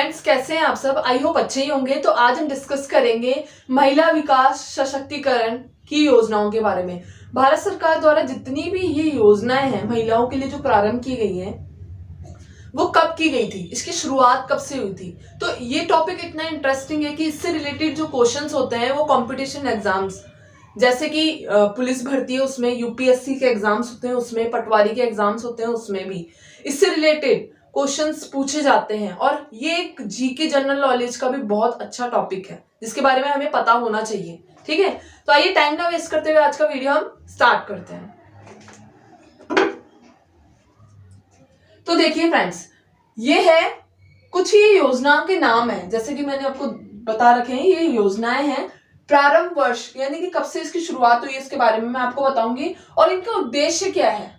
Friends, कैसे हैं आप सब? आई होप अच्छे ही होंगे। तो आज हम डिस्कस करेंगे महिला विकास सशक्तिकरण की योजनाओं के बारे में। भारत सरकार द्वारा जितनी भी ये योजनाएं हैं महिलाओं के लिए जो प्रारंभ की गई हैं, वो कब की गई थी, इसकी शुरुआत कब से हुई थी। तो ये टॉपिक इतना इंटरेस्टिंग है कि इससे रिलेटेड जो क्वेश्चंस होते हैं वो कंपटीशन एग्जाम्स, जैसे कि पुलिस भर्ती है उसमें, यूपीएससी के एग्जाम्स होते हैं उसमें, पटवारी के एग्जाम्स होते हैं उसमें भी इससे रिलेटेड क्वेश्चंस पूछे जाते हैं। और ये एक जीके जनरल नॉलेज का भी बहुत अच्छा टॉपिक है जिसके बारे में हमें पता होना चाहिए। ठीक है, तो आइए टाइम ना वेस्ट करते हुए आज का वीडियो हम स्टार्ट करते हैं। तो देखिए फ्रेंड्स, ये है कुछ ही योजना के नाम है, जैसे कि मैंने आपको बता रखे हैं। ये योजनाएं हैं। प्रारंभ वर्ष यानी कि कब से इसकी शुरुआत हुई, इसके बारे में मैं आपको बताऊंगी और इनका उद्देश्य क्या है,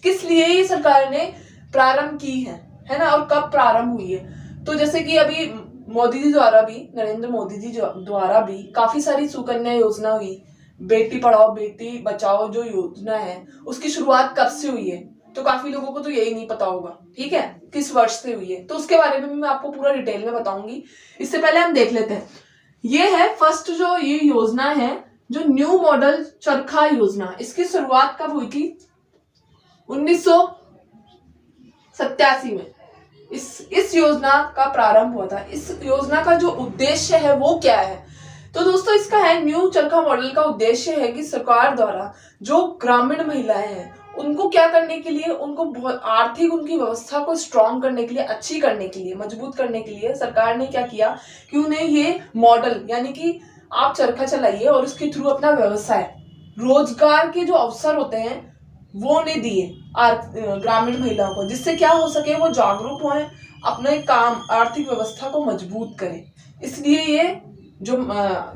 किस लिए ये सरकार ने प्रारंभ की है ना, और कब प्रारंभ हुई है। तो जैसे कि अभी मोदी जी द्वारा भी, नरेंद्र मोदी जी द्वारा भी काफी सारी सुकन्या योजना हुई, बेटी पढ़ाओ बेटी बचाओ जो योजना है उसकी शुरुआत कब से हुई है। तो काफी लोगों को तो यही नहीं पता होगा, ठीक है, किस वर्ष से हुई है। तो उसके बारे में भी मैं आपको पूरा डिटेल में बताऊंगी। इससे पहले हम देख लेते हैं, ये है फर्स्ट जो ये योजना है, जो न्यू मॉडल चरखा योजना। इसकी शुरुआत कब हुई थी? 1987 में इस योजना का प्रारंभ हुआ था। इस योजना का जो उद्देश्य है वो क्या है? तो दोस्तों, इसका है न्यू चरखा मॉडल का उद्देश्य है कि सरकार द्वारा जो ग्रामीण महिलाएं हैं उनको क्या करने के लिए, उनको बहुत आर्थिक उनकी व्यवस्था को स्ट्रॉन्ग करने के लिए, अच्छी करने के लिए, मजबूत करने के लिए सरकार ने क्या किया कि उन्हें ये मॉडल यानी कि आप चरखा चलाइए और उसके थ्रू अपना व्यवसाय, रोजगार के जो अवसर होते हैं वो उन्हें दिए ग्रामीण महिलाओं को, जिससे क्या हो सके वो जागरूक हों, अपने काम आर्थिक व्यवस्था को मजबूत करें। इसलिए ये जो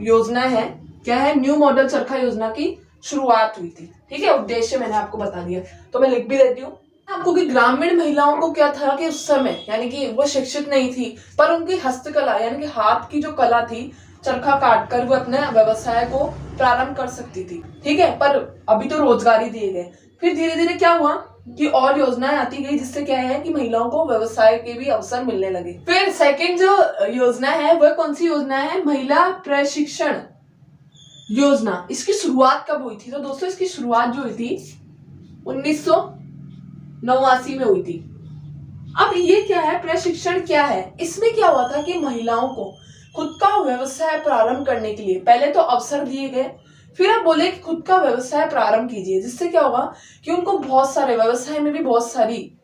योजना है क्या है, न्यू मॉडल चरखा योजना की शुरुआत हुई थी। ठीक है, उद्देश्य मैंने आपको बता दिया, तो मैं लिख भी देती हूँ आपको कि ग्रामीण महिलाओं को क्या था कि उस समय यानी कि वो शिक्षित नहीं थी, पर उनकी हस्तकला यानी कि हाथ की जो कला थी, चरखा काट कर वो अपने व्यवसाय को प्रारंभ कर सकती थी। ठीक है, पर अभी तो रोजगार ही दिए गए। फिर धीरे धीरे क्या हुआ कि और योजनाएं आती गई, जिससे क्या है कि महिलाओं को व्यवसाय के भी अवसर मिलने लगे। फिर सेकंड जो योजना है वह कौन सी योजना है? महिला प्रशिक्षण योजना। इसकी शुरुआत कब हुई थी? तो दोस्तों, इसकी शुरुआत जो हुई थी 1989 में हुई थी। अब ये क्या है, प्रशिक्षण क्या है? इसमें क्या हुआ था कि महिलाओं को खुद का व्यवसाय प्रारंभ करने के लिए पहले तो अवसर दिए गए, फिर आप बोले कि खुद का व्यवसाय प्रारंभ कीजिए, जिससे क्या होगा कि उनको बहुत सारे व्यवसाय में भी बहुत सारी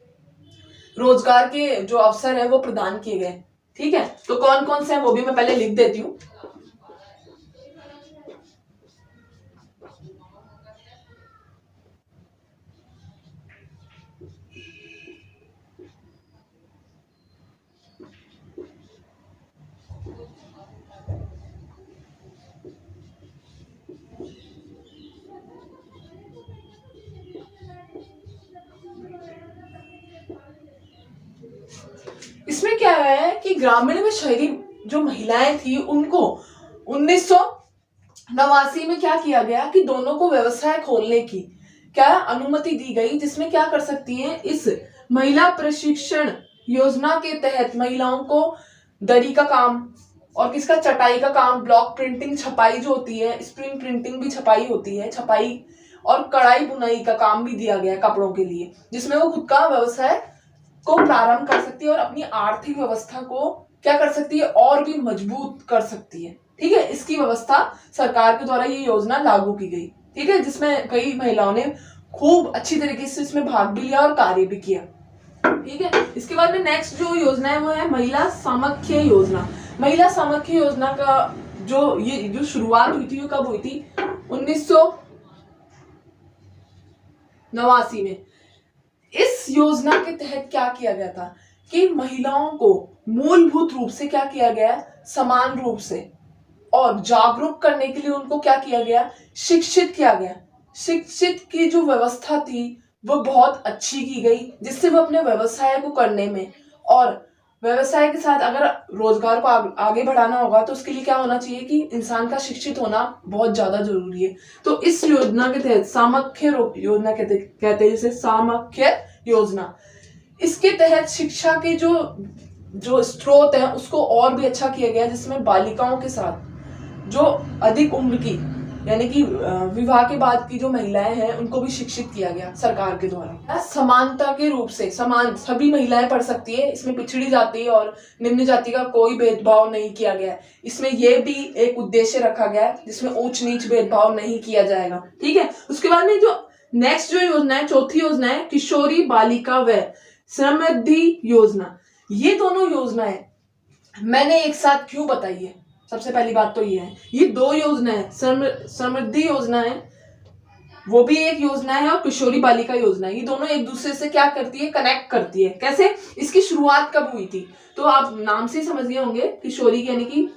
रोजगार के जो अवसर है वो प्रदान किए गए। ठीक है, तो कौन कौन से हैं वो भी मैं पहले लिख देती हूँ। इसमें क्या है कि ग्रामीण में शहरी जो महिलाएं थी उनको 1989 में क्या किया गया कि दोनों को व्यवसाय खोलने की क्या अनुमति दी गई, जिसमें क्या कर सकती हैं, इस महिला प्रशिक्षण योजना के तहत महिलाओं को दरी का काम और किसका, चटाई का काम, ब्लॉक प्रिंटिंग छपाई जो होती है, स्प्रिंग प्रिंटिंग भी छपाई होती है, छपाई और कढ़ाई बुनाई का काम भी दिया गया है कपड़ों के लिए, जिसमें वो खुद का व्यवसाय को प्रारंभ कर सकती है और अपनी आर्थिक व्यवस्था को क्या कर सकती है, और भी मजबूत कर सकती है। ठीक है, इसकी व्यवस्था सरकार के द्वारा ये योजना लागू की गई। ठीक है, जिसमें कई महिलाओं ने खूब अच्छी तरीके से इसमें भाग भी लिया और कार्य भी किया। ठीक है, इसके बाद में नेक्स्ट जो योजना है वो है महिला सामर्थ्य योजना। महिला सामर्थ्य योजना का जो शुरुआत हुई थी वो कब हुई थी? 1989 में। इस योजना के तहत क्या किया गया था कि महिलाओं को मूलभूत रूप से क्या किया गया, समान रूप से और जागरूक करने के लिए उनको क्या किया गया, शिक्षित किया गया। शिक्षित की जो व्यवस्था थी वो बहुत अच्छी की गई, जिससे वो अपने व्यवसाय को करने में, और व्यवसाय के साथ अगर रोजगार को आगे बढ़ाना होगा तो उसके लिए क्या होना चाहिए कि इंसान का शिक्षित होना बहुत ज्यादा जरूरी है। तो इस योजना के तहत सामर्थ्य योजना कहते हैं, जैसे सामर्थ्य योजना, इसके तहत शिक्षा के जो जो स्रोत है उसको और भी अच्छा किया गया, जिसमें बालिकाओं के साथ जो अधिक उम्र की यानी कि विवाह के बाद की जो महिलाएं हैं उनको भी शिक्षित किया गया सरकार के द्वारा। समानता के रूप से समान सभी महिलाएं पढ़ सकती है, इसमें पिछड़ी जाति और निम्न जाति का कोई भेदभाव नहीं किया गया है। इसमें यह भी एक उद्देश्य रखा गया है जिसमें ऊंच नीच भेदभाव नहीं किया जाएगा। ठीक है, उसके बाद में जो नेक्स्ट जो योजना है, चौथी योजना है किशोरी बालिका व समृद्धि योजना। ये दोनों योजनाएं मैंने एक साथ क्यों बताई है? सबसे पहली बात तो ये है, ये दो योजना है, समृद्धि योजना है वो भी एक योजना है और किशोरी बालिका योजना है। ये दोनों एक दूसरे से क्या करती है, कनेक्ट करती है। कैसे? इसकी शुरुआत कब हुई थी? तो आप नाम से समझ गए होंगे, किशोरी यानी कि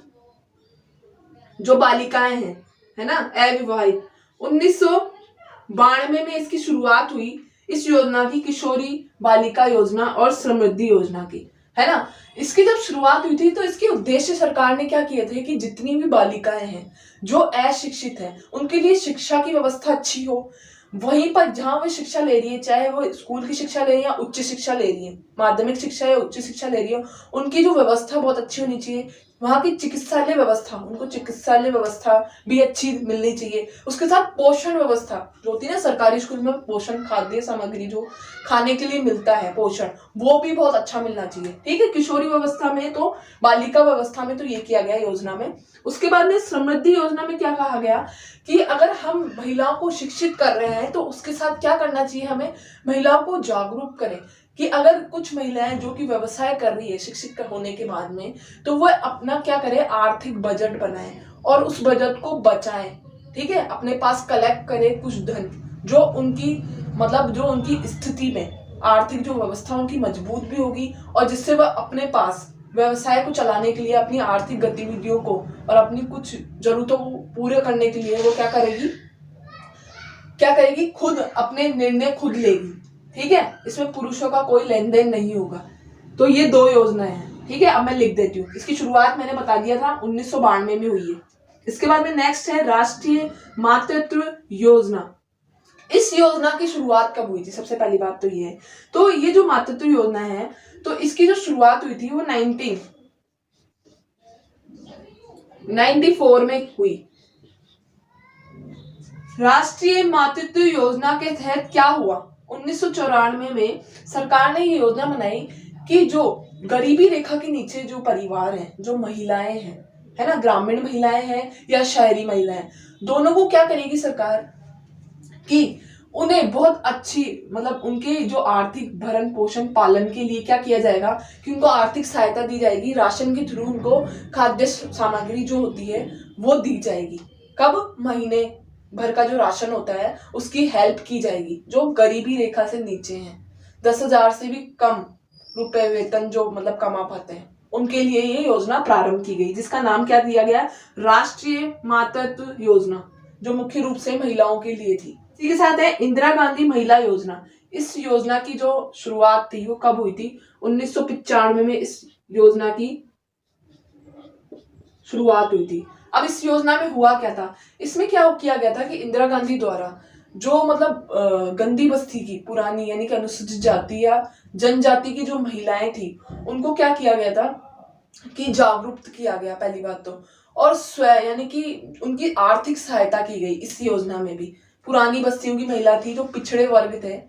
जो बालिकाएं हैं, है ना, अविवाहित। 1992 में इसकी शुरुआत हुई, इस योजना की, किशोरी बालिका योजना और समृद्धि योजना की, है ना। इसकी जब शुरुआत हुई थी तो इसके उद्देश्य सरकार ने क्या किए थे कि जितनी भी बालिकाएं हैं जो अशिक्षित हैं उनके लिए शिक्षा की व्यवस्था अच्छी हो। वहीं पर जहां वो शिक्षा ले रही है, चाहे वो स्कूल की शिक्षा ले रही है या उच्च शिक्षा ले रही है, माध्यमिक शिक्षा या उच्च शिक्षा ले रही है, उनकी जो व्यवस्था बहुत अच्छी होनी चाहिए। वहां की चिकित्सालय व्यवस्था, उनको चिकित्सालय व्यवस्था भी अच्छी मिलनी चाहिए। उसके साथ पोषण व्यवस्था जो होती है ना, सरकारी स्कूल में पोषण खाद्य सामग्री जो खाने के लिए मिलता है पोषण, वो भी बहुत अच्छा मिलना चाहिए। ठीक है, किशोरी व्यवस्था में तो, बालिका व्यवस्था में तो ये किया गया योजना में। उसके बाद में समृद्धि योजना में क्या कहा गया कि अगर हम महिलाओं को शिक्षित कर रहे हैं तो उसके साथ क्या करना चाहिए, हमें महिलाओं को जागरूक करें कि अगर कुछ महिलाएं जो कि व्यवसाय कर रही है शिक्षित होने के बाद में, तो वह अपना क्या करे, आर्थिक बजट बनाए और उस बजट को बचाएं। ठीक है, अपने पास कलेक्ट करे कुछ धन जो उनकी जो उनकी स्थिति में आर्थिक जो व्यवस्था उनकी मजबूत भी होगी और जिससे वह अपने पास व्यवसाय को चलाने के लिए, अपनी आर्थिक गतिविधियों को और अपनी कुछ जरूरतों को पूरे करने के लिए वो क्या करेगी, खुद अपने निर्णय खुद लेगी। ठीक है, इसमें पुरुषों का कोई लेन देन नहीं होगा। तो ये दो योजनाएं हैं। ठीक है, अब मैं लिख देती हूँ। इसकी शुरुआत मैंने बता दिया था 1992 में हुई है। इसके बाद में नेक्स्ट है राष्ट्रीय मातृत्व योजना। इस योजना की शुरुआत कब हुई थी? सबसे पहली बात तो ये है, तो ये जो मातृत्व योजना है तो इसकी जो शुरुआत हुई थी वो 1994 में हुई। राष्ट्रीय मातृत्व योजना के तहत क्या हुआ, 1994 में सरकार ने ये योजना बनाई कि जो गरीबी रेखा के नीचे जो परिवार हैं, जो महिलाएं हैं, है ना, ग्रामीण महिलाएं हैं या शहरी महिलाएं, दोनों को क्या करेगी सरकार कि उन्हें बहुत अच्छी उनके जो आर्थिक भरण पोषण पालन के लिए क्या किया जाएगा कि उनको आर्थिक सहायता दी जाएगी। राशन के थ्रू उनको खाद्य सामग्री जो होती है वो दी जाएगी। कब? महीने भर का जो राशन होता है उसकी हेल्प की जाएगी जो गरीबी रेखा से नीचे हैं, 10,000 से भी कम रुपए वेतन जो कमा पाते हैं, उनके लिए ये योजना प्रारंभ की गई, जिसका नाम क्या दिया गया, राष्ट्रीय मातृत्व योजना, जो मुख्य रूप से महिलाओं के लिए थी। इसी के साथ है इंदिरा गांधी महिला योजना। इस योजना की जो शुरुआत थी वो कब हुई थी? 1995 में इस योजना की शुरुआत हुई थी। अब इस योजना में हुआ क्या था, इसमें क्या किया गया था कि इंदिरा गांधी द्वारा जो गंदी बस्ती की पुरानी यानी कि अनुसूचित जाति या जनजाति की जो महिलाएं थी उनको क्या किया गया था कि जागरूक किया गया पहली बात तो, और यानी कि उनकी आर्थिक सहायता की गई। इस योजना में भी पुरानी बस्तियों की महिला थी जो पिछड़े वर्ग थे,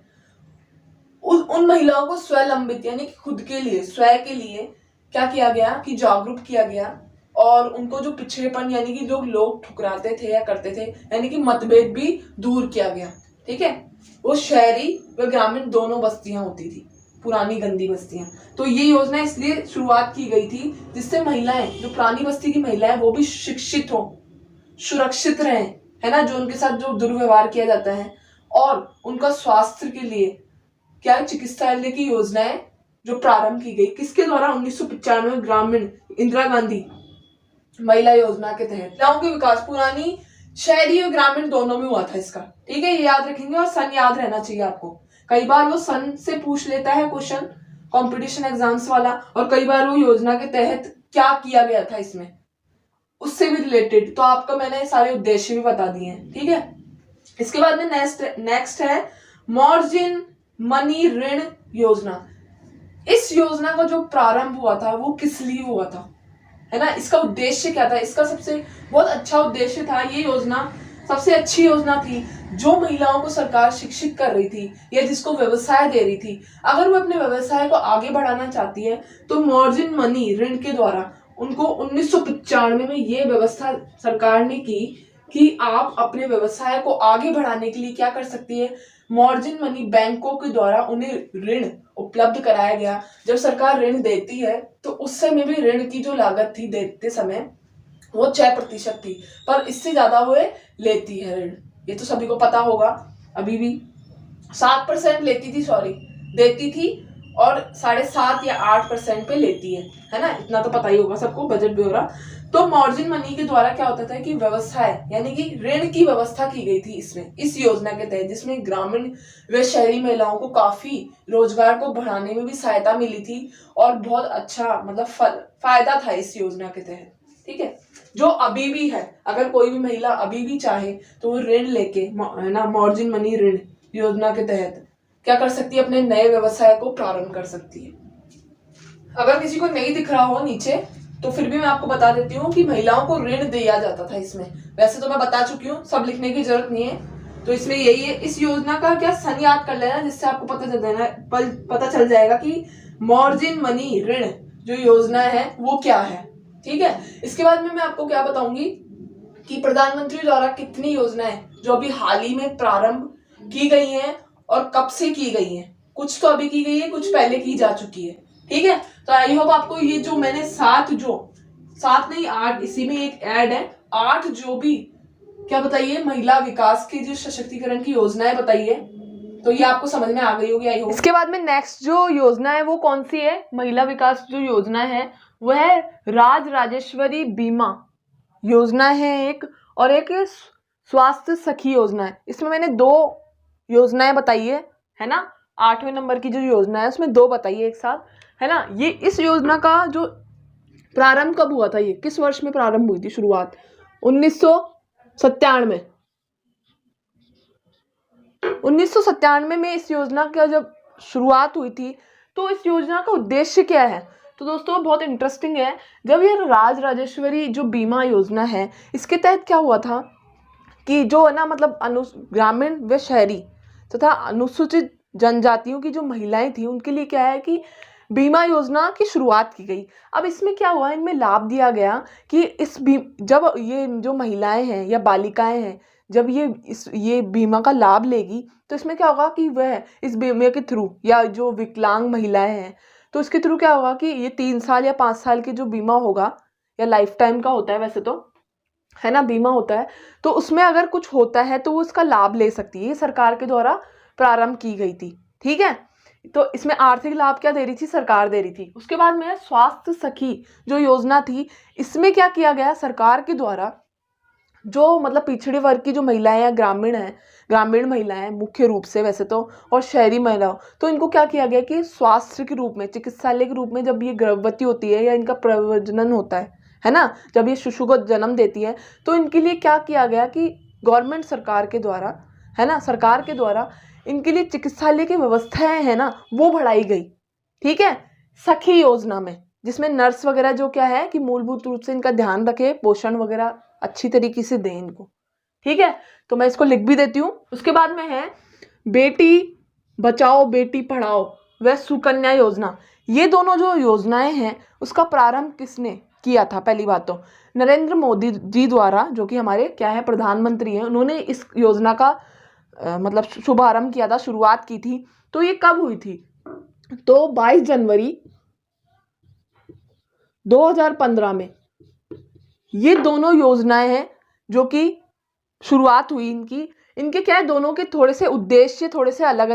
उन महिलाओं को स्वलंबित यानी कि खुद के लिए, स्वयं के लिए क्या किया गया कि जागरूक किया गया और उनको जो पिछड़ेपन यानी कि जो लोग ठुकराते थे या करते थे यानी कि मतभेद भी दूर किया गया। ठीक है, वो शहरी व ग्रामीण दोनों बस्तियां होती थी, पुरानी गंदी बस्तियां। तो ये योजना इसलिए शुरुआत की गई थी जिससे महिलाएं, जो पुरानी बस्ती की महिलाएं, वो भी शिक्षित हो, सुरक्षित रहें, है ना, जो उनके साथ जो दुर्व्यवहार किया जाता है, और उनका स्वास्थ्य के लिए क्या चिकित्सालय की योजनाएं जो प्रारंभ की गई, किसके द्वारा? 1995 ग्रामीण इंदिरा गांधी महिला योजना के तहत। महिलाओं के विकास पुरानी शहरी और ग्रामीण दोनों में हुआ था इसका। ठीक है, ये याद रखेंगे और सन याद रहना चाहिए आपको। कई बार वो सन से पूछ लेता है क्वेश्चन कंपटीशन एग्जाम्स वाला, और कई बार वो योजना के तहत क्या किया गया था इसमें उससे भी रिलेटेड, तो आपको मैंने सारे उद्देश्य भी बता दिए हैं। ठीक है, इसके बाद में नेक्स्ट है मार्जिन मनी ऋण योजना। इस योजना का जो प्रारंभ हुआ था वो किस लिए हुआ था, है ना, इसका उद्देश्य क्या था, इसका सबसे बहुत अच्छा उद्देश्य था, ये योजना सबसे अच्छी योजना थी जो महिलाओं को सरकार शिक्षित कर रही थी या जिसको व्यवसाय दे रही थी। अगर वो अपने व्यवसाय को आगे बढ़ाना चाहती है तो मार्जिन मनी ऋण के द्वारा उनको 1995 में ये व्यवस्था सरकार ने की कि आप अपने व्यवसाय को आगे बढ़ाने के लिए क्या कर सकती है, मार्जिन मनी बैंकों के द्वारा उन्हें ऋण उपलब्ध कराया गया। जब सरकार ऋण देती है तो उस समय भी ऋण की जो लागत थी देते समय वो 6% थी, पर इससे ज्यादा वो लेती है ऋण, ये तो सभी को पता होगा। अभी भी 7% लेती थी, सॉरी देती थी, और 7.5 या 8% पे लेती है ना, इतना तो पता ही होगा सबको, बजट ब्यौरा। तो मार्जिन मनी के द्वारा क्या होता था कि व्यवसाय यानी कि ऋण की व्यवस्था की गई थी इसमें, इस योजना के तहत, जिसमें ग्रामीण व शहरी महिलाओं को काफी रोजगार को बढ़ाने में भी सहायता मिली थी और बहुत अच्छा मतलब फायदा था इस योजना के तहत। ठीक है, जो अभी भी है, अगर कोई भी महिला अभी भी चाहे तो वो ऋण लेके, है ना, मार्जिन मनी ऋण योजना के तहत क्या कर सकती है, अपने नए व्यवसाय को प्रारंभ कर सकती है। अगर किसी को नहीं दिख रहा हो नीचे तो फिर भी मैं आपको बता देती हूँ कि महिलाओं को ऋण दिया जाता था इसमें, वैसे तो मैं बता चुकी हूँ, सब लिखने की जरूरत नहीं है। तो इसमें यही है, इस योजना का क्या सन याद कर लेना जिससे आपको पता चल जाएगा कि मार्जिन मनी ऋण जो योजना है वो क्या है। ठीक है, इसके बाद में मैं आपको क्या बताऊंगी कि प्रधानमंत्री द्वारा कितनी योजनाएं जो अभी हाल ही में प्रारंभ की गई हैं और कब से की गई हैं, कुछ तो अभी की गई है, कुछ पहले की जा चुकी है। ठीक है, तो आई होप आपको ये जो मैंने 7 नहीं 8, इसी में एक ऐड है, 8 जो भी क्या बताइए महिला विकास की जो सशक्तिकरण की योजनाएं बताइए, तो ये आपको समझ में आ गई होगी आई होप। इसके बाद में नेक्स्ट जो योजना है वो कौन सी है, महिला विकास जो योजना है वह राज राजेश्वरी बीमा योजना है एक, और एक स्वास्थ्य सखी योजना है। इसमें मैंने 2 योजनाएं बताई है ना, 8वें नंबर की जो योजना है उसमें 2 बताइए एक साथ, है ना। ये इस योजना का जो प्रारंभ कब हुआ था, ये किस वर्ष में प्रारंभ हुई थी शुरुआत, 1997 1997 में इस योजना का जब शुरुआत हुई थी। तो इस योजना का उद्देश्य क्या है, तो दोस्तों बहुत इंटरेस्टिंग है। जब ये राज राजेश्वरी जो बीमा योजना है, इसके तहत क्या हुआ था कि जो है ना मतलब ग्रामीण व शहरी तथा अनुसूचित जनजातियों की जो महिलाएं थी उनके लिए क्या है कि बीमा योजना की शुरुआत की गई। अब इसमें क्या हुआ, इनमें लाभ दिया गया कि जब ये जो महिलाएं हैं या बालिकाएं हैं जब ये बीमा का लाभ लेगी तो इसमें क्या होगा कि वह इस बीमा के थ्रू, या जो विकलांग महिलाएं हैं तो इसके थ्रू क्या होगा कि ये 3 साल या 5 साल की जो बीमा होगा, या लाइफ टाइम का होता है वैसे तो, है ना, बीमा होता है, तो उसमें अगर कुछ होता है तो वो उसका लाभ ले सकती है। ये सरकार के द्वारा प्रारंभ की गई थी। ठीक है, तो इसमें आर्थिक लाभ क्या दे रही थी, सरकार दे रही थी। उसके बाद में स्वास्थ्य सखी जो योजना थी, इसमें क्या किया गया, सरकार के द्वारा जो मतलब पिछड़े वर्ग की जो महिलाएं या ग्रामीण महिलाएं मुख्य रूप से वैसे तो, और शहरी महिलाओं, तो इनको क्या किया गया कि स्वास्थ्य के रूप में, चिकित्सालय के रूप में जब ये गर्भवती होती है या इनका प्रजनन होता है ना, जब ये शिशु को जन्म देती है तो इनके लिए क्या किया गया कि गवर्नमेंट सरकार के द्वारा, है ना, सरकार के द्वारा इनके लिए चिकित्सालय की व्यवस्थाएं है ना वो बढ़ाई गई। ठीक है, सखी योजना में, जिसमें नर्स वगैरह जो क्या है कि मूलभूत रूप से इनका ध्यान रखे, पोषण वगैरह अच्छी तरीके से दें इनको। ठीक है, तो मैं इसको लिख भी देती हूँ। उसके बाद में है बेटी बचाओ बेटी पढ़ाओ व सुकन्या योजना। ये दोनों जो योजनाएं हैं उसका प्रारंभ किसने किया था, पहली बात तो नरेंद्र मोदी जी द्वारा, जो कि हमारे क्या है प्रधानमंत्री हैं, उन्होंने इस योजना का मतलब शुभारंभ किया था, शुरुआत की थी। तो ये कब हुई थी, तो 22 जनवरी 2015 में ये दोनों योजनाएं हैं जो कि शुरुआत हुई इनके क्या है, दोनों के थोड़े से उद्देश्य थोड़े से अलग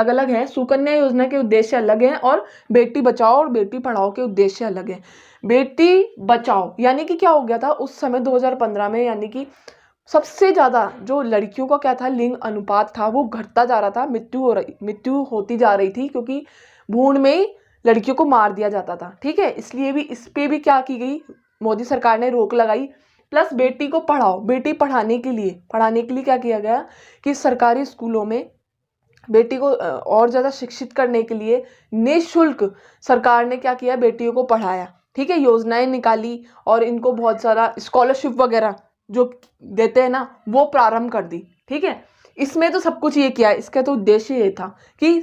अलग हैं। सुकन्या योजना के उद्देश्य अलग हैं और बेटी बचाओ और बेटी पढ़ाओ के उद्देश्य अलग हैं। बेटी बचाओ यानी कि क्या हो गया था उस समय 2015 में, यानी कि सबसे ज़्यादा जो लड़कियों का क्या था लिंग अनुपात था वो घटता जा रहा था, मृत्यु होती जा रही थी, क्योंकि भ्रूण में ही लड़कियों को मार दिया जाता था। ठीक है, इसलिए भी इस पे भी क्या की गई, मोदी सरकार ने रोक लगाई। प्लस बेटी को पढ़ाओ, बेटी पढ़ाने के लिए क्या किया गया कि सरकारी स्कूलों में बेटी को और ज़्यादा शिक्षित करने के लिए निःशुल्क सरकार ने क्या किया, बेटियों को पढ़ाया। ठीक है, योजनाएं निकाली और इनको बहुत सारा स्कॉलरशिप वगैरह जो देते हैं ना, वो प्रारंभ कर दी। ठीक है, इसमें तो सब कुछ ये किया, इसका तो उद्देश्य ये था कि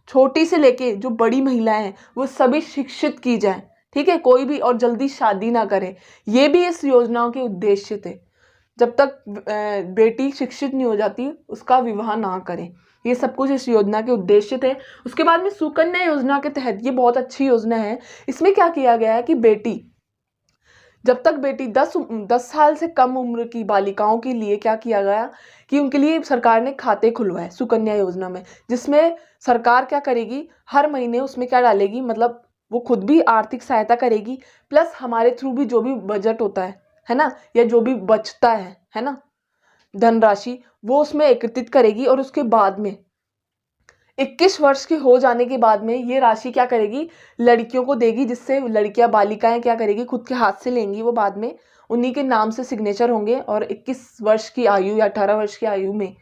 छोटी से लेके जो बड़ी महिलाएं हैं वो सभी शिक्षित की जाए। ठीक है, कोई भी और जल्दी शादी ना करे, ये भी इस योजनाओं के उद्देश्य थे। जब तक बेटी शिक्षित नहीं हो जाती उसका विवाह ना करें, ये सब कुछ इस योजना के उद्देश्य थे। उसके बाद में सुकन्या योजना के तहत, ये बहुत अच्छी योजना है, इसमें क्या किया गया है कि बेटी जब तक बेटी 10 साल से कम उम्र की बालिकाओं के लिए क्या किया गया कि उनके लिए सरकार ने खाते खुलवाए सुकन्या योजना में, जिसमें सरकार क्या करेगी, हर महीने उसमें क्या डालेगी, मतलब वो खुद भी आर्थिक सहायता करेगी, प्लस हमारे थ्रू भी जो भी बजट होता है ना, या जो भी बचता है ना धनराशि, वो उसमें एकत्रित करेगी और उसके बाद में 21 वर्ष के हो जाने के बाद में ये राशि क्या करेगी, लड़कियों को देगी, जिससे लड़कियां बालिकाएं क्या करेगी, खुद के हाथ से लेंगी वो, बाद में उन्हीं के नाम से सिग्नेचर होंगे और 21 वर्ष की आयु या 18 वर्ष की आयु में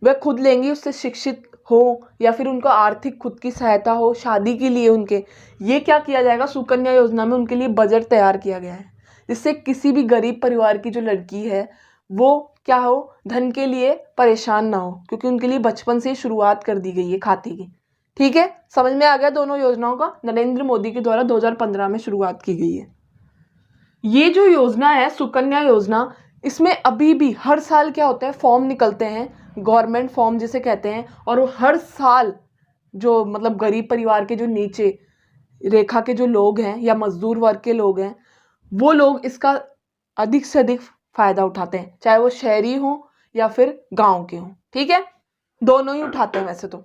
वह खुद लेंगी, उससे शिक्षित हो या फिर उनको आर्थिक खुद की सहायता हो शादी के लिए उनके। ये क्या किया जाएगा, सुकन्या योजना में उनके लिए बजट तैयार किया गया है, जिससे किसी भी गरीब परिवार की जो लड़की है वो क्या हो, धन के लिए परेशान ना हो, क्योंकि उनके लिए बचपन से शुरुआत कर दी गई है खाते की। ठीक है, समझ में आ गया दोनों योजनाओं का, नरेंद्र मोदी के द्वारा 2015 में शुरुआत की गई है। ये जो योजना है सुकन्या योजना, इसमें अभी भी हर साल क्या होता है, फॉर्म निकलते हैं, गवर्नमेंट फॉर्म जिसे कहते हैं, और हर साल जो मतलब गरीब परिवार के जो नीचे रेखा के जो लोग हैं या मजदूर वर्ग के लोग हैं, वो लोग इसका अधिक से अधिक फायदा उठाते हैं, चाहे वो शहरी हो या फिर गांव के हों। ठीक है, दोनों ही उठाते हैं वैसे तो।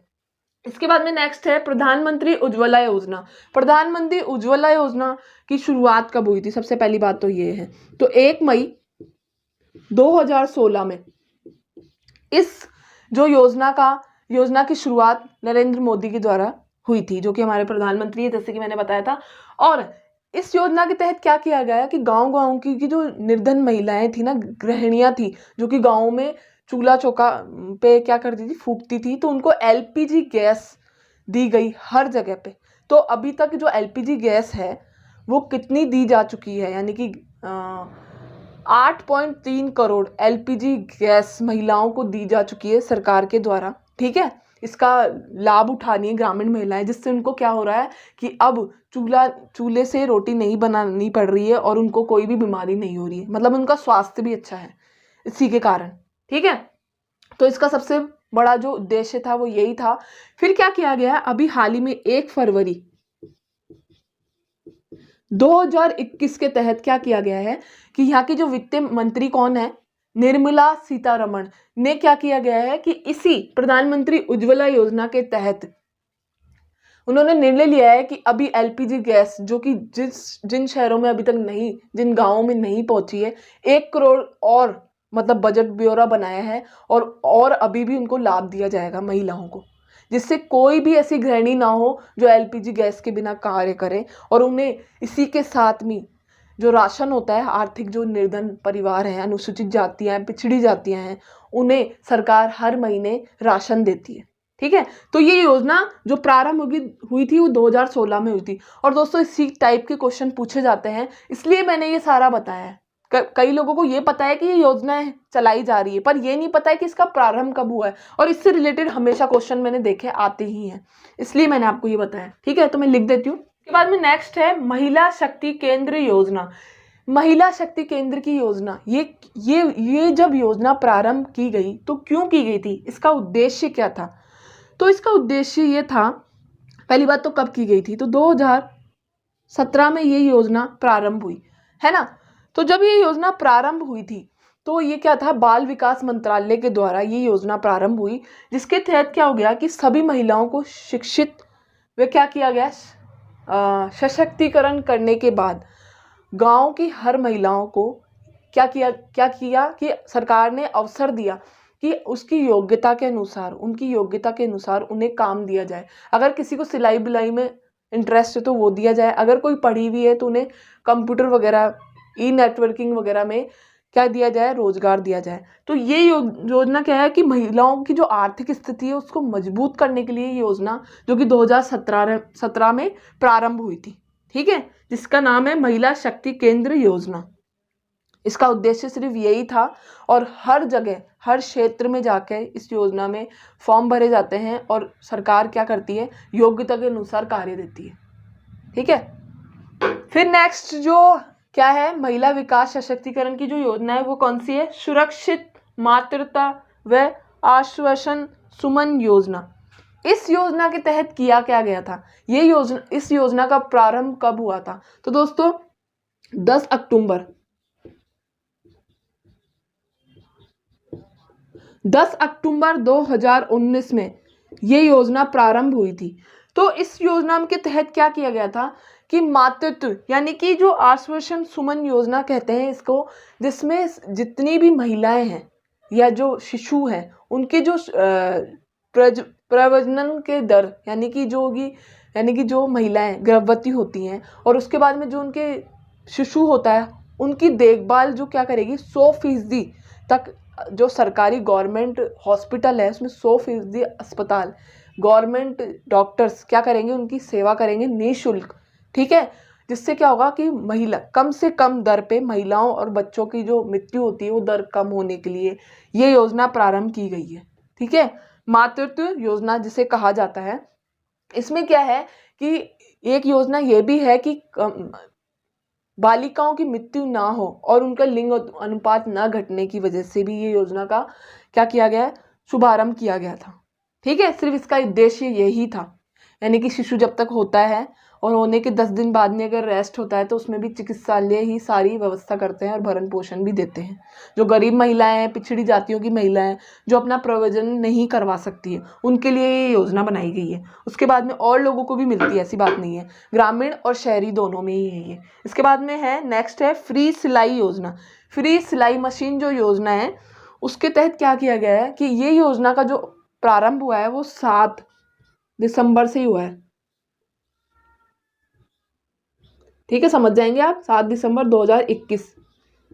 इसके बाद में नेक्स्ट है प्रधानमंत्री उज्ज्वला योजना। प्रधानमंत्री उज्ज्वला योजना की शुरुआत कब हुई थी, सबसे पहली बात तो ये है, तो 1 मई 2016 में इस जो योजना की शुरुआत नरेंद्र मोदी के द्वारा हुई थी, जो कि हमारे प्रधानमंत्री है, जैसे कि मैंने बताया था। और इस योजना के तहत क्या किया गया कि गांव की जो निर्धन महिलाएं थी ना, गृहिणियां थी, जो कि गाँव में चूल्हा चौका पे क्या करती थी, फूकती थी, तो उनको एलपीजी गैस दी गई हर जगह पे। तो अभी तक जो एलपीजी गैस है वो कितनी दी जा चुकी है, यानी कि 8.3 करोड़ एलपीजी गैस महिलाओं को दी जा चुकी है सरकार के द्वारा। ठीक है, इसका लाभ उठानी है ग्रामीण महिलाएं, जिससे उनको क्या हो रहा है कि अब चूल्हे से रोटी नहीं बनानी पड़ रही है और उनको कोई भी बीमारी नहीं हो रही है, मतलब उनका स्वास्थ्य भी अच्छा है इसी के कारण। ठीक है, तो इसका सबसे बड़ा जो उद्देश्य था वो यही था। फिर क्या किया गया, अभी हाल ही में 1 फरवरी 2021 के तहत क्या किया गया है कि यहाँ की जो वित्त मंत्री कौन है, निर्मला सीतारमण ने क्या किया गया है कि इसी प्रधानमंत्री उज्ज्वला योजना के तहत उन्होंने निर्णय लिया है कि अभी एलपीजी गैस जो कि जिन शहरों में अभी तक नहीं, जिन गांवों में नहीं पहुंची है, 1 करोड़ और मतलब बजट ब्यौरा बनाया है और अभी भी उनको लाभ दिया जाएगा महिलाओं को, जिससे कोई भी ऐसी गृहिणी ना हो जो एलपीजी गैस के बिना कार्य करे। और उन्हें इसी के साथ में जो राशन होता है, आर्थिक जो निर्धन परिवार हैं, अनुसूचित जातियां हैं, पिछड़ी जातियां हैं, उन्हें सरकार हर महीने राशन देती है। ठीक है, तो ये योजना जो प्रारंभ हुई थी वो 2016 में हुई थी। और दोस्तों इसी टाइप के क्वेश्चन पूछे जाते हैं, इसलिए मैंने ये सारा बताया है। कई लोगों को ये पता है कि ये योजनाएं चलाई जा रही है, पर ये नहीं पता है कि इसका प्रारंभ कब हुआ है, और इससे रिलेटेड हमेशा क्वेश्चन मैंने देखे आते ही हैं, इसलिए मैंने आपको ये बताया। ठीक है, तो मैं लिख देती हूँ। के बाद में नेक्स्ट है महिला शक्ति केंद्र योजना। महिला शक्ति केंद्र की योजना, ये जब योजना प्रारंभ की गई तो क्यों की गई थी, इसका उद्देश्य क्या था, तो इसका उद्देश्य ये था, पहली बात तो कब की गई थी, तो 2017 में ये योजना प्रारंभ हुई है ना। तो जब ये योजना प्रारंभ हुई थी तो ये क्या था, बाल विकास मंत्रालय के द्वारा ये योजना प्रारंभ हुई, जिसके तहत क्या हो गया कि सभी महिलाओं को शिक्षित व क्या किया गया, सशक्तिकरण करने के बाद गांव की हर महिलाओं को क्या किया कि सरकार ने अवसर दिया कि उसकी योग्यता के अनुसार, उनकी योग्यता के अनुसार उन्हें काम दिया जाए। अगर किसी को सिलाई बिलाई में इंटरेस्ट है तो वो दिया जाए, अगर कोई पढ़ी हुई है तो उन्हें कंप्यूटर वगैरह, ई नेटवर्किंग वगैरह में क्या दिया जाए, रोजगार दिया जाए। तो ये योजना क्या है कि महिलाओं की जो आर्थिक स्थिति है उसको मजबूत करने के लिए योजना, जो कि 2017 में प्रारंभ हुई थी, ठीक है, जिसका नाम है महिला शक्ति केंद्र योजना। इसका उद्देश्य सिर्फ यही था, और हर जगह हर क्षेत्र में जाकर इस योजना में फॉर्म भरे जाते हैं और सरकार क्या करती है, योग्यता के अनुसार कार्य देती है, ठीक है। फिर नेक्स्ट जो क्या है, महिला विकास सशक्तिकरण की जो योजना है वो कौन सी है, सुरक्षित मातृत्व व आश्वासन सुमन योजना। इस योजना के तहत किया क्या गया था, इस योजना का प्रारंभ कब हुआ था, तो दोस्तों 10 अक्टूबर 2019 में ये योजना प्रारंभ हुई थी। तो इस योजना के तहत क्या किया गया था कि मातृत्व यानी कि जो आश्वासन सुमन योजना कहते हैं इसको, जिसमें जितनी भी महिलाएं हैं या जो शिशु हैं उनके जो प्रजनन के दर यानी कि जो महिलाएं गर्भवती होती हैं और उसके बाद में जो उनके शिशु होता है उनकी देखभाल जो क्या करेगी, 100% तक जो सरकारी गवर्नमेंट हॉस्पिटल है उसमें 100% अस्पताल गवर्नमेंट डॉक्टर्स क्या करेंगे, उनकी सेवा करेंगे निःशुल्क, ठीक है। जिससे क्या होगा कि महिला कम से कम दर पे महिलाओं और बच्चों की जो मृत्यु होती है वो दर कम होने के लिए ये योजना प्रारंभ की गई है, ठीक है। मातृत्व योजना जिसे कहा जाता है, इसमें क्या है कि एक योजना ये भी है कि बालिकाओं की मृत्यु ना हो और उनका लिंग अनुपात ना घटने की वजह से भी ये योजना का क्या किया गया है, शुभारंभ किया गया था, ठीक है। सिर्फ इसका उद्देश्य यही था, यानी कि शिशु जब तक होता है और होने के 10 दिन बाद में अगर रेस्ट होता है तो उसमें भी चिकित्सालय ही सारी व्यवस्था करते हैं और भरण पोषण भी देते हैं। जो गरीब महिलाएं हैं, पिछड़ी जातियों की महिलाएं जो अपना प्रजनन नहीं करवा सकती है, उनके लिए ये योजना बनाई गई है। उसके बाद में और लोगों को भी मिलती है, ऐसी बात नहीं है, ग्रामीण और शहरी दोनों में ही है ये। इसके बाद में है नेक्स्ट है फ्री सिलाई योजना। फ्री सिलाई मशीन जो योजना है उसके तहत क्या किया गया है कि ये योजना का जो प्रारंभ हुआ है वो 7 दिसंबर से ही हुआ है, ठीक है, समझ जाएंगे आप, 7 दिसंबर 2021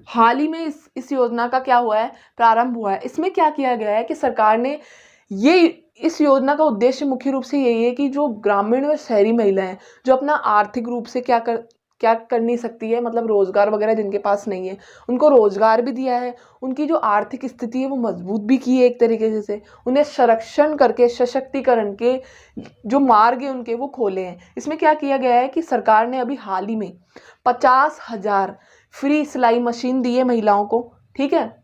हाल ही में इस योजना का क्या हुआ है, प्रारंभ हुआ है। इसमें क्या किया गया है कि सरकार ने इस योजना का उद्देश्य मुख्य रूप से यही है कि जो ग्रामीण व शहरी महिलाएं जो अपना आर्थिक रूप से क्या कर नहीं सकती है, मतलब रोजगार वगैरह जिनके पास नहीं है, उनको रोजगार भी दिया है, उनकी जो आर्थिक स्थिति है वो मजबूत भी की है एक तरीके से, उन्हें संरक्षण करके सशक्तिकरण के जो मार्ग है उनके वो खोले हैं। इसमें क्या किया गया है कि सरकार ने अभी हाल ही में 50,000 फ्री सिलाई मशीन दी है महिलाओं को, ठीक है।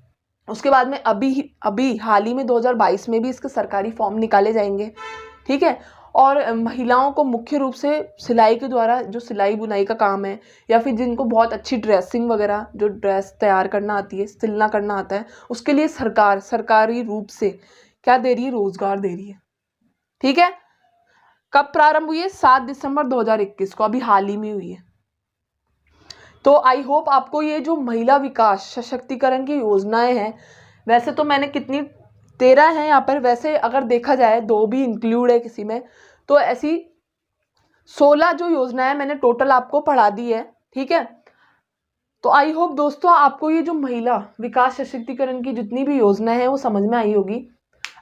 उसके बाद में अभी हाल ही में 2022 में भी इसके सरकारी फॉर्म निकाले जाएंगे, ठीक है। और महिलाओं को मुख्य रूप से सिलाई के द्वारा जो सिलाई बुनाई का काम है, या फिर जिनको बहुत अच्छी ड्रेसिंग वगैरह जो ड्रेस तैयार करना आती है, सिलना करना आता है, उसके लिए सरकार सरकारी रूप से क्या दे रही है, रोजगार दे रही है, ठीक है। कब प्रारंभ हुई है, 7 दिसंबर 2021 को, अभी हाल ही में हुई है। तो आई होप आपको ये जो महिला विकास सशक्तिकरण की योजनाएं हैं, वैसे तो मैंने कितनी 13 हैं यहाँ पर, वैसे अगर देखा जाए 2 भी इंक्लूड है किसी में, तो ऐसी 16 जो योजनाएं मैंने टोटल आपको पढ़ा दी है, ठीक है। तो आई होप दोस्तों आपको ये जो महिला विकास सशक्तिकरण की जितनी भी योजनाएं हैं वो समझ में आई होगी।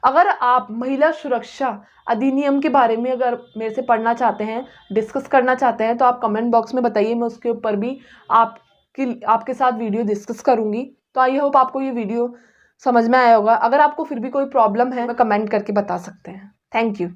अगर आप महिला सुरक्षा अधिनियम के बारे में अगर मेरे से पढ़ना चाहते हैं, डिस्कस करना चाहते हैं, तो आप कमेंट बॉक्स में बताइए, मैं उसके ऊपर भी आपके साथ वीडियो डिस्कस करूंगी। तो आई होप आपको ये वीडियो समझ में आया होगा। अगर आपको फिर भी कोई प्रॉब्लम है, मैं कमेंट करके बता सकते हैं। Thank you.